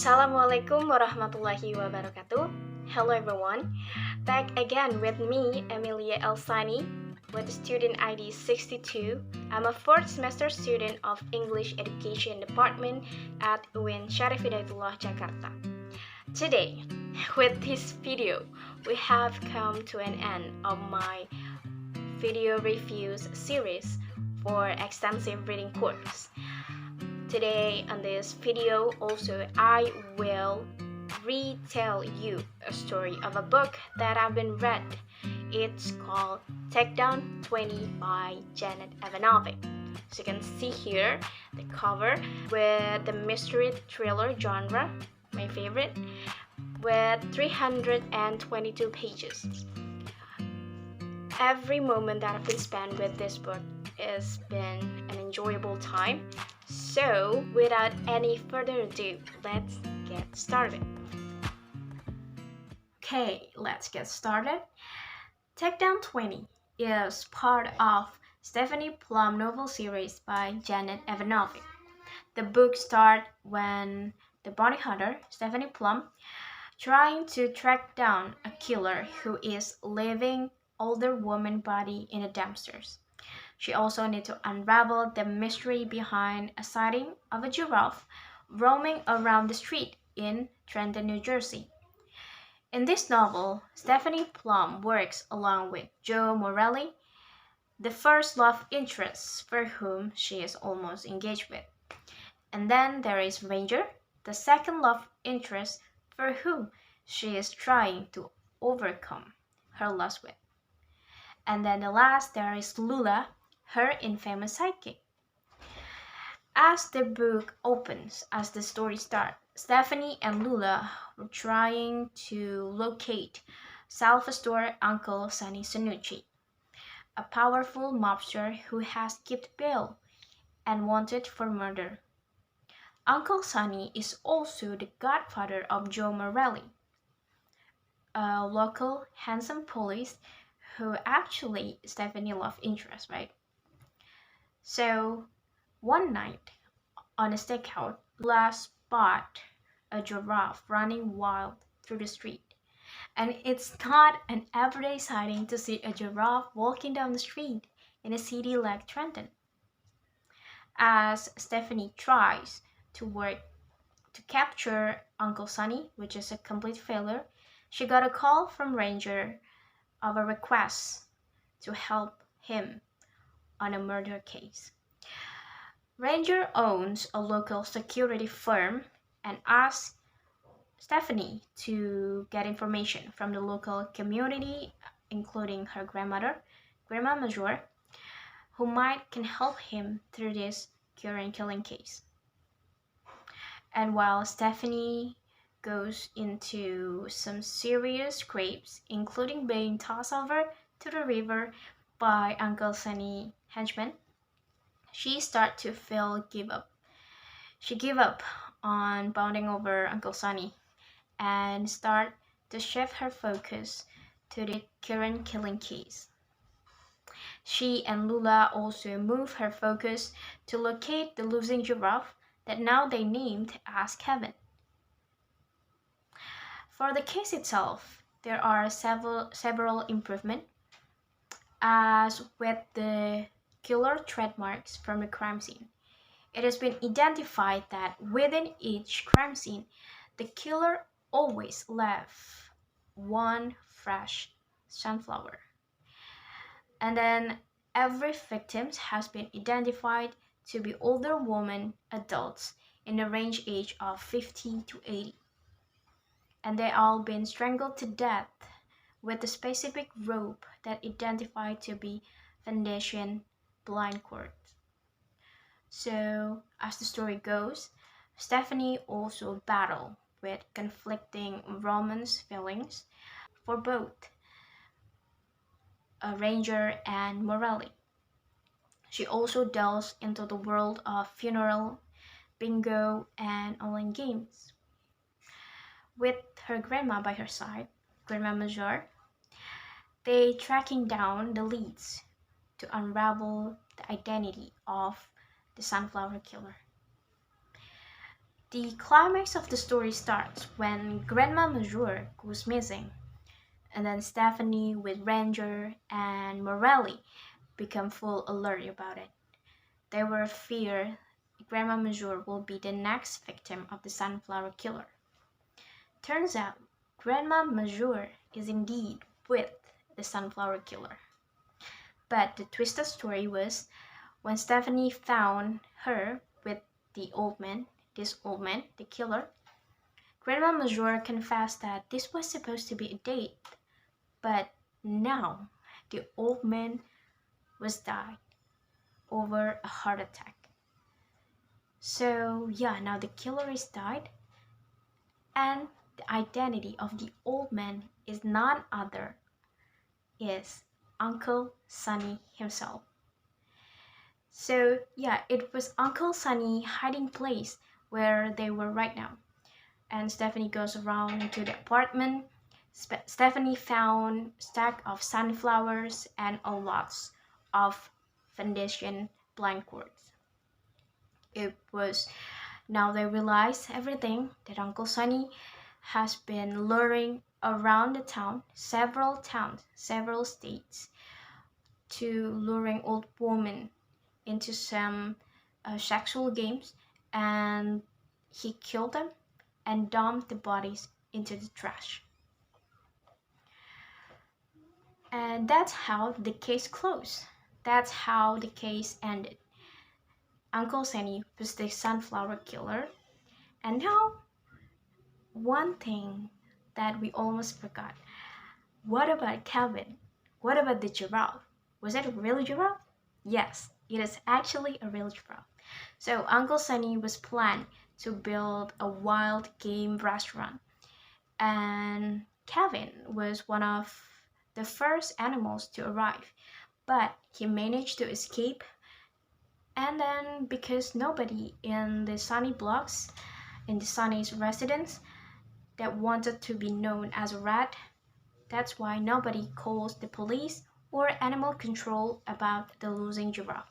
Assalamualaikum warahmatullahi wabarakatuh. Hello everyone. Back again with me, Emilia Elsani, with student ID 62. I'm a 4th semester student of English Education Department at UIN Syarif Hidayatullah, Jakarta. Today, with this video, we have come to an end of my video reviews series for extensive reading course. Today on this video also I will retell you a story of a book that I've been read. It's called Takedown 20 by Jane Evanovich. So you can see here the cover with the mystery thriller genre, my favorite, with 322 pages. Every moment that I've been spent with this book has been an enjoyable time. So, without any further ado, let's get started. Okay, let's get started. Takedown 20 is part of Stephanie Plum novel series by Jane Evanovich. The book starts when the bounty hunter, Stephanie Plum, trying to track down a killer who is leaving older woman body in the dumpsters. She also needs to unravel the mystery behind a sighting of a giraffe roaming around the street in Trenton, New Jersey. In this novel, Stephanie Plum works along with Joe Morelli, the first love interest for whom she is almost engaged with. And then there is Ranger, the second love interest for whom she is trying to overcome her lust with. And then the last, there is Lula, her infamous sidekick. As the book opens, as the story starts, Stephanie and Lula were trying to locate Salvador Uncle Sonny Sanucci, a powerful mobster who has kept bail and wanted for murder. Uncle Sonny is also the godfather of Joe Morelli, a local handsome police who actually Stephanie love interest, right? So one night on a stakeout, Lula spot a giraffe running wild through the street. And it's not an everyday sighting to see a giraffe walking down the street in a city like Trenton. As Stephanie tries to work to capture Uncle Sonny, which is a complete failure, she got a call from Ranger of a request to help him on a murder case. Ranger owns a local security firm and asks Stephanie to get information from the local community, including her grandmother, Grandma Major, who can help him through this current killing case. And while Stephanie goes into some serious scrapes, including being tossed over to the river by Uncle Sonny henchmen, she starts to give up. She gave up on bounding over Uncle Sonny and start to shift her focus to the current killing case. She and Lula also move her focus to locate the losing giraffe that now they named as Kevin. For the case itself, there are several improvements, as with the killer trademarks from the crime scene. It has been identified that within each crime scene, the killer always left one fresh sunflower. And then every victim has been identified to be older women, adults in the range age of 50 to 80. And they all been strangled to death with a specific rope that identified to be foundation blind cord. So as the story goes, Stephanie also battled with conflicting romance feelings for both Ranger and Morelli. She also delves into the world of funeral, bingo, and online games. With her grandma by her side, Grandma Major, they tracking down the leads to unravel the identity of the sunflower killer. The climax of the story starts when Grandma Major goes missing, and then Stephanie with Ranger and Morelli become full alert about it. They were fear Grandma Major will be the next victim of the Sunflower Killer. Turns out, Grandma Major is indeed with the Sunflower Killer. But the twisted story was when Stephanie found her with this old man, the killer, Grandma Major confessed that this was supposed to be a date, but now the old man was died over a heart attack. So yeah, now the killer is died, and the identity of the old man is none other is Uncle Sonny himself. So yeah, it was Uncle Sonny hiding place where they were right now. And Stephanie goes around to the apartment. Stephanie found stack of sunflowers and a lots of foundation blankboards. It was now they realize everything that Uncle Sonny has been luring around the town, several states, to luring old women into some sexual games, and he killed them and dumped the bodies into the trash. And that's how the case closed. That's how the case ended. Uncle Sonny was the sunflower killer. And now, one thing that we almost forgot. What about Calvin? What about the giraffe? Was it a real giraffe? Yes, it is actually a real giraffe. So Uncle Sonny was planning to build a wild game restaurant, and Calvin was one of the first animals to arrive, but he managed to escape. And then, because nobody in the Sonny blocks, in the Sonny's residence, that wanted to be known as a rat, that's why nobody calls the police or animal control about the losing giraffe.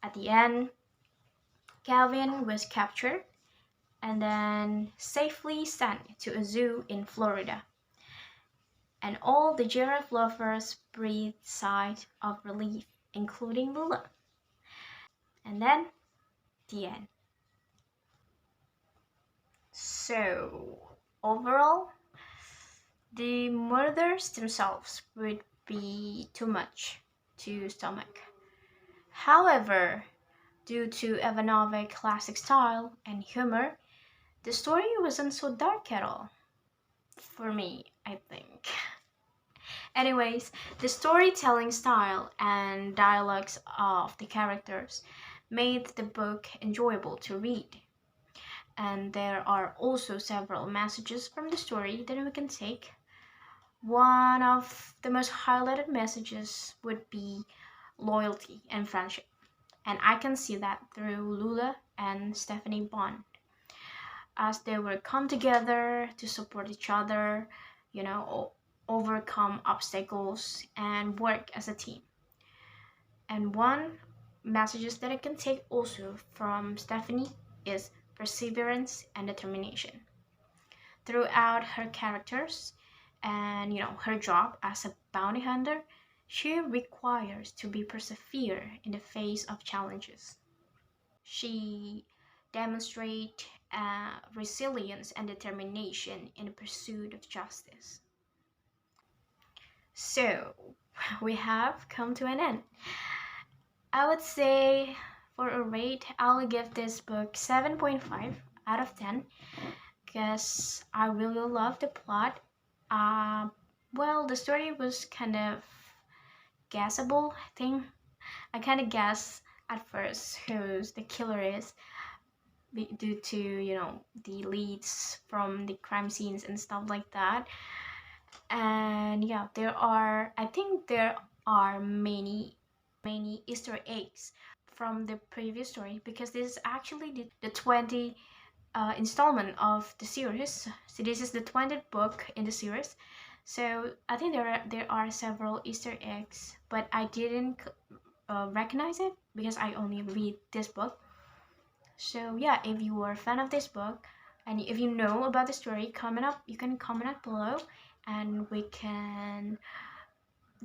At the end, Calvin was captured and then safely sent to a zoo in Florida. And all the giraffe lovers breathed sighs of relief, including Lula. And then, the end. So, overall, the murders themselves would be too much to stomach. However, due to Evanovic's classic style and humor, the story wasn't so dark at all. For me, I think. Anyways, the storytelling style and dialogues of the characters made the book enjoyable to read. And there are also several messages from the story that we can take. One of the most highlighted messages would be loyalty and friendship. And I can see that through Lula and Stephanie Bond, as they will come together to support each other, overcome obstacles and work as a team. And one messages that I can take also from Stephanie is perseverance and determination. Throughout her characters and her job as a bounty hunter, she requires to be persevere in the face of challenges. She demonstrates resilience and determination in the pursuit of justice. So, we have come to an end. I would say for a rate, I'll give this book 7.5 out of 10 because I really love the plot. The story was kind of guessable, I think. I kind of guess at first who the killer is due to, the leads from the crime scenes and stuff like that. And yeah, I think there are many Easter eggs from the previous story, because this is actually the 20 installment of the series. So this is the 20th book in the series. So I think there are several Easter eggs, but I didn't recognize it because I only read this book. So yeah, if you are a fan of this book and if you know about the story, you can comment up below and we can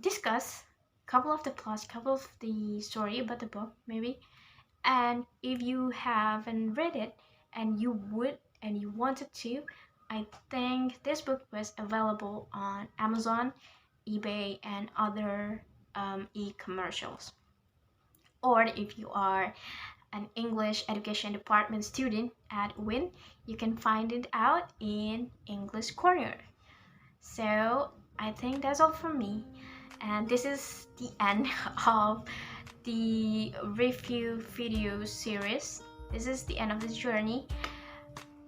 discuss a couple of the plots, couple of the story about the book maybe. And if you haven't read it and you wanted to, I think this book was available on Amazon, eBay, and other e-commercials. Or if you are an English education department student at WIN, you can find it out in English Corner. So I think that's all from me, and this is the end of the review video series. This is the end of the journey.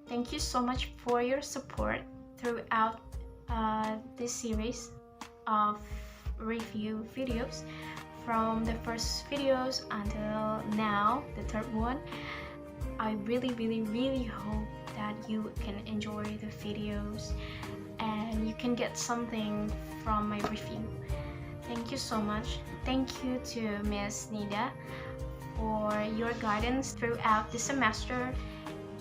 Thank you so much for your support throughout this series of review videos, from the first videos until now, the third one. I really hope that you can enjoy the videos and you can get something from my review. Thank you so much. Thank you to Miss Nida for your guidance throughout the semester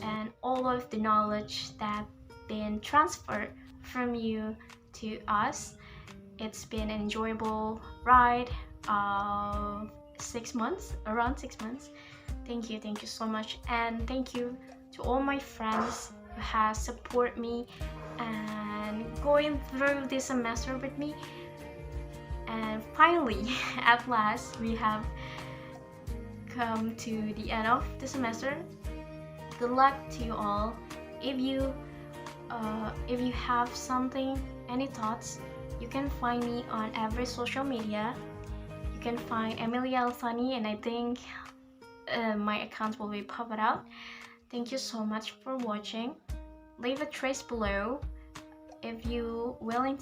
and all of the knowledge that been transferred from you to us. It's been an enjoyable ride of 6 months, around 6 months. Thank you so much, and thank you to all my friends who have supported me and going through this semester with me. And finally, at last, we have come to the end of the semester. Good luck to you all. If you have something, any thoughts, you can find me on every social media. You can find Emilia Elsani, and I think my accounts will be popped out. Thank you so much for watching. Leave a trace below if you want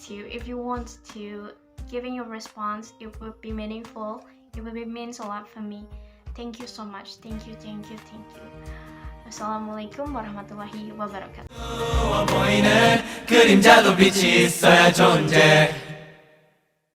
to giving your response. It would be meaningful. It means a lot for me. Thank you so much. Thank you. Wassalamualaikum warahmatullahi wabarakatuh.